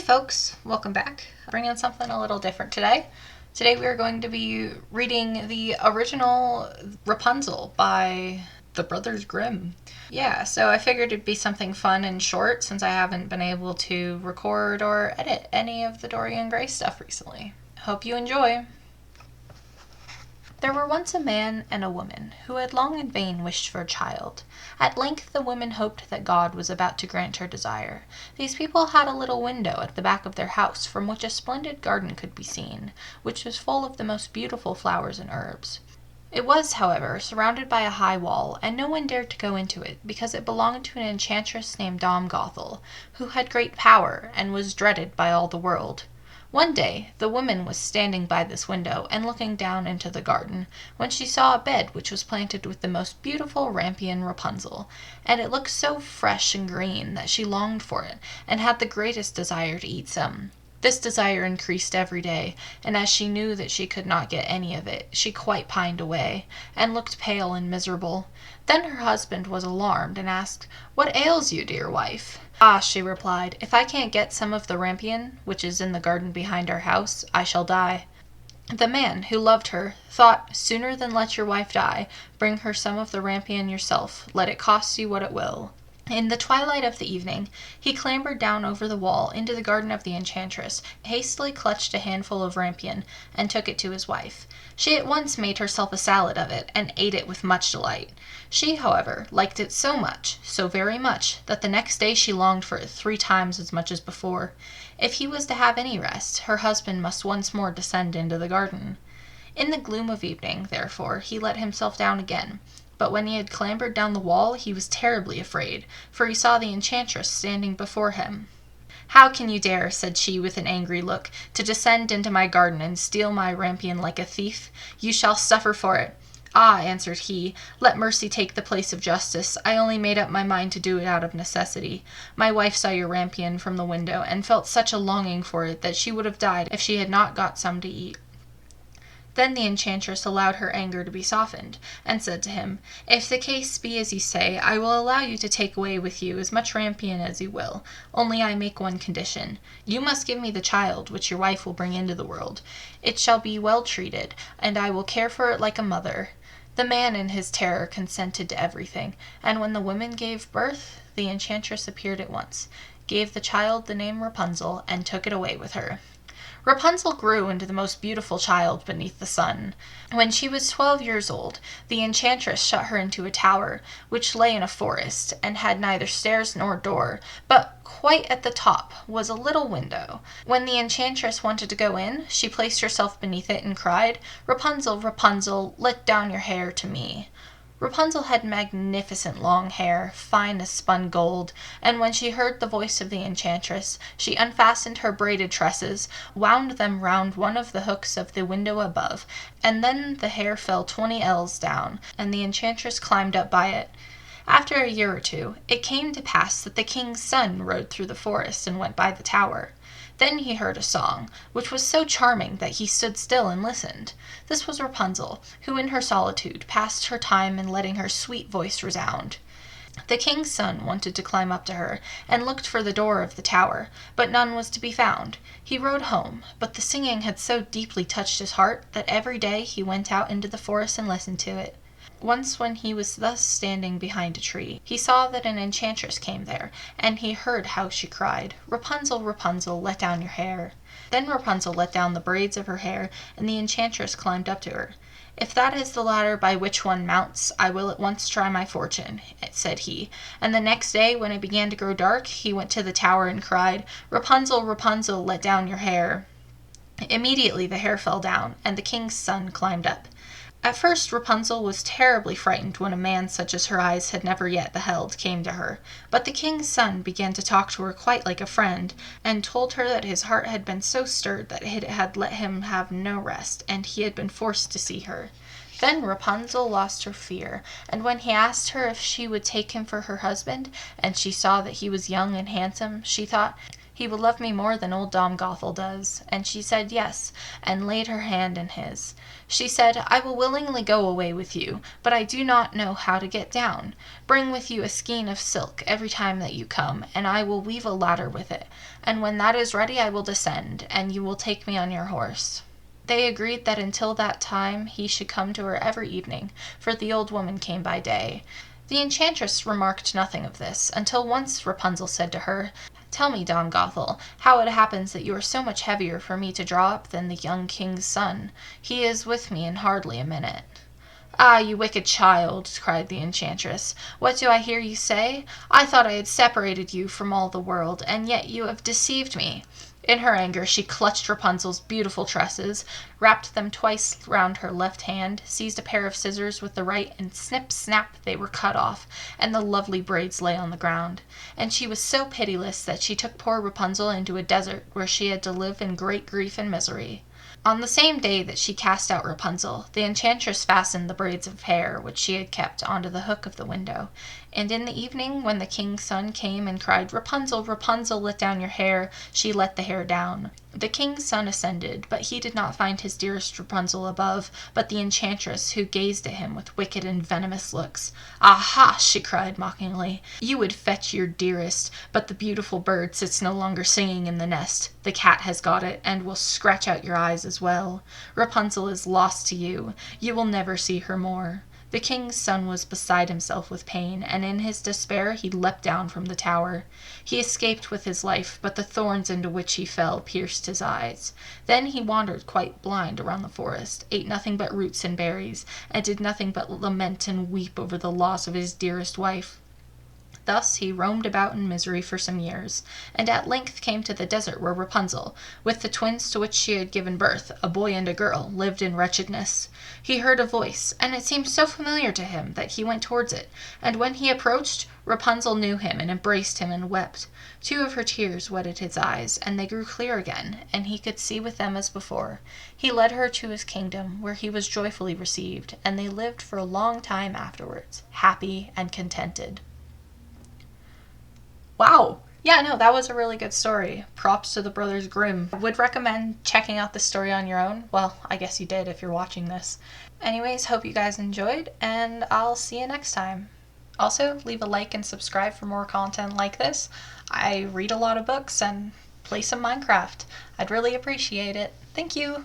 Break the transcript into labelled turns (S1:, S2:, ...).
S1: folks, welcome back. Bringing something a little different today. Today we are going to be reading the original Rapunzel by the Brothers Grimm. Yeah, so I figured it'd be something fun and short since I haven't been able to record or edit any of the Dorian Gray stuff recently. Hope you enjoy. There were once a man and a woman who had long in vain wished for a child. At length the woman hoped that God was about to grant her desire. These people had a little window at the back of their house from which a splendid garden could be seen, which was full of the most beautiful flowers and herbs. It was, however, surrounded by a high wall, and no one dared to go into it, because it belonged to an enchantress named Gothel, who had great power, and was dreaded by all the world. One day the woman was standing by this window and looking down into the garden, when she saw a bed which was planted with the most beautiful rampion Rapunzel, and it looked so fresh and green that she longed for it, and had the greatest desire to eat some. This desire increased every day, and as she knew that she could not get any of it, she quite pined away, and looked pale and miserable. Then her husband was alarmed, and asked, "What ails you, dear wife?" "Ah," she replied, "if I can't get some of the rampion, which is in the garden behind our house, I shall die." The man, who loved her, thought, "Sooner than let your wife die, bring her some of the rampion yourself, let it cost you what it will." In the twilight of the evening, he clambered down over the wall into the garden of the enchantress, hastily clutched a handful of rampion, and took it to his wife. She at once made herself a salad of it, and ate it with much delight. She, however, liked it so much, so very much, that the next day she longed for it 3 times as much as before. If he was to have any rest, her husband must once more descend into the garden. In the gloom of evening, therefore, he let himself down again. But when he had clambered down the wall, he was terribly afraid, for he saw the enchantress standing before him. "How can you dare," said she with an angry look, "to descend into my garden and steal my rampion like a thief? You shall suffer for it." "Ah," answered he, "let mercy take the place of justice. I only made up my mind to do it out of necessity. My wife saw your rampion from the window, and felt such a longing for it that she would have died if she had not got some to eat." Then the enchantress allowed her anger to be softened, and said to him, "If the case be as you say, I will allow you to take away with you as much rampion as you will, only I make one condition. You must give me the child which your wife will bring into the world. It shall be well treated, and I will care for it like a mother." The man in his terror consented to everything, and when the woman gave birth, the enchantress appeared at once, gave the child the name Rapunzel, and took it away with her. Rapunzel grew into the most beautiful child beneath the sun. When she was 12 years old, the enchantress shut her into a tower, which lay in a forest, and had neither stairs nor door, but quite at the top was a little window. When the enchantress wanted to go in, she placed herself beneath it and cried, "Rapunzel, Rapunzel, let down your hair to me." Rapunzel had magnificent long hair, fine as spun gold, and when she heard the voice of the enchantress, she unfastened her braided tresses, wound them round one of the hooks of the window above, and then the hair fell 20 ells down, and the enchantress climbed up by it. After a year or two, it came to pass that the king's son rode through the forest and went by the tower. Then he heard a song, which was so charming that he stood still and listened. This was Rapunzel, who in her solitude passed her time in letting her sweet voice resound. The king's son wanted to climb up to her, and looked for the door of the tower, but none was to be found. He rode home, but the singing had so deeply touched his heart that every day he went out into the forest and listened to it. Once when he was thus standing behind a tree, he saw that an enchantress came there, and he heard how she cried, "Rapunzel, Rapunzel, let down your hair." Then Rapunzel let down the braids of her hair, and the enchantress climbed up to her. "If that is the ladder by which one mounts, I will at once try my fortune," said he, and the next day when it began to grow dark, he went to the tower and cried, "Rapunzel, Rapunzel, let down your hair." Immediately the hair fell down, and the king's son climbed up. At first Rapunzel was terribly frightened when a man such as her eyes had never yet beheld came to her, but the king's son began to talk to her quite like a friend, and told her that his heart had been so stirred that it had let him have no rest, and he had been forced to see her. Then Rapunzel lost her fear, and when he asked her if she would take him for her husband, and she saw that he was young and handsome, she thought, He will love me more than old Dom Gothel does." And she said yes, and laid her hand in his. She said, "I will willingly go away with you, but I do not know how to get down. Bring with you a skein of silk every time that you come, and I will weave a ladder with it, and when that is ready I will descend, and you will take me on your horse." They agreed that until that time he should come to her every evening, for the old woman came by day. The enchantress remarked nothing of this, until once Rapunzel said to her, "Tell me, Dom Gothel, how it happens that you are so much heavier for me to draw up than the young king's son. He is with me in hardly a minute." "Ah, you wicked child!" cried the enchantress. "What do I hear you say? I thought I had separated you from all the world, and yet you have deceived me." In her anger she clutched Rapunzel's beautiful tresses, wrapped them twice round her left hand, seized a pair of scissors with the right, and snip, snap, they were cut off, and the lovely braids lay on the ground. And she was so pitiless that she took poor Rapunzel into a desert, where she had to live in great grief and misery. On the same day that she cast out Rapunzel, the enchantress fastened the braids of hair which she had kept onto the hook of the window, and in the evening, when the king's son came and cried, "Rapunzel, Rapunzel, let down your hair," she let the hair down. The king's son ascended, but he did not find his dearest Rapunzel above, but the enchantress, who gazed at him with wicked and venomous looks. "Aha!" she cried mockingly. "You would fetch your dearest, but the beautiful bird sits no longer singing in the nest. The cat has got it, and will scratch out your eyes as well. Rapunzel is lost to you. You will never see her more." The king's son was beside himself with pain, and in his despair he leapt down from the tower. He escaped with his life, but the thorns into which he fell pierced his eyes. Then he wandered quite blind around the forest, ate nothing but roots and berries, and did nothing but lament and weep over the loss of his dearest wife. Thus he roamed about in misery for some years, and at length came to the desert where Rapunzel, with the twins to which she had given birth, a boy and a girl, lived in wretchedness. He heard a voice, and it seemed so familiar to him that he went towards it, and when he approached, Rapunzel knew him and embraced him and wept. 2 of her tears wetted his eyes, and they grew clear again, and he could see with them as before. He led her to his kingdom, where he was joyfully received, and they lived for a long time afterwards, happy and contented. Wow! Yeah, no, that was a really good story. Props to the Brothers Grimm. I would recommend checking out the story on your own. Well, I guess you did if you're watching this. Anyways, hope you guys enjoyed, and I'll see you next time. Also, leave a like and subscribe for more content like this. I read a lot of books and play some Minecraft. I'd really appreciate it. Thank you!